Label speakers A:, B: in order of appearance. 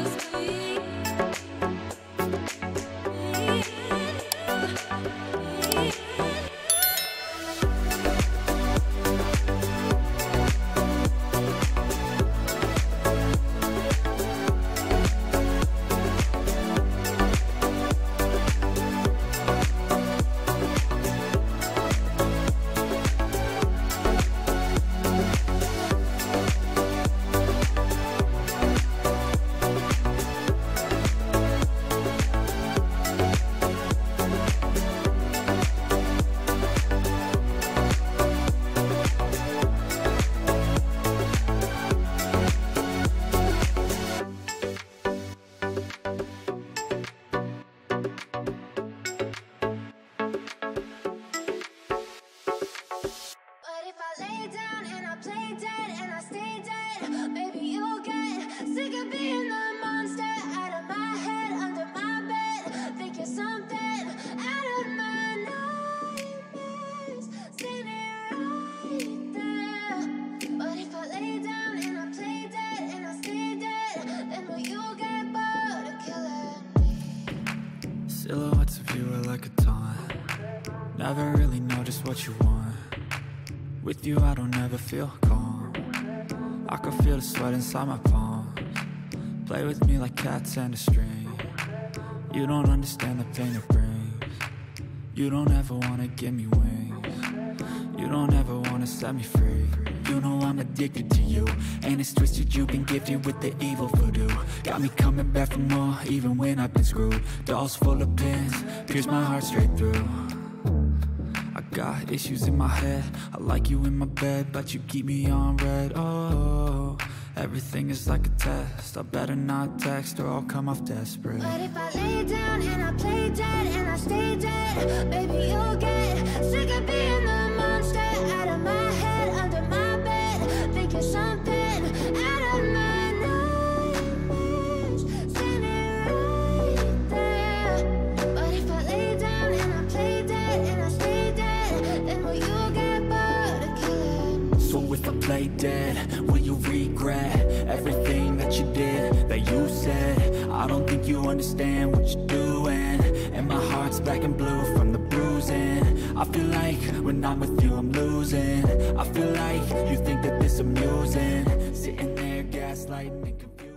A: just me.
B: Silhouettes of you are like a taunt. Never really know just what you want. With you I don't ever feel calm. I can feel the sweat inside my palms. Play with me like cats and a string. You don't understand the pain it brings. You don't ever wanna give me wings. You don't ever wanna set me free. You know I'm addicted to you, and it's twisted, you've been gifted with the evil voodoo. Got me coming back for more, even when I've been screwed. Dolls full of pins, pierce my heart straight through. I got issues in my head, I like you in my bed, but you keep me on red. Oh, everything is like a test, I better not text or I'll come off desperate.
A: But if I lay down and I play dead and I stay dead, baby you'll get sick of being the monster out of my head, under my bed, thinking something out of my nightmares, standing right there. But if I lay down and I play dead and I stay dead, then will you get bored of killing me?
B: So if I play dead, will you regret everything that you did, that you said? I don't think you understand what you're doing, and my heart's black and blue from the bruising. I feel like when I'm with you I'm losing. I feel like you think that this amusing, sitting there gaslighting and confused.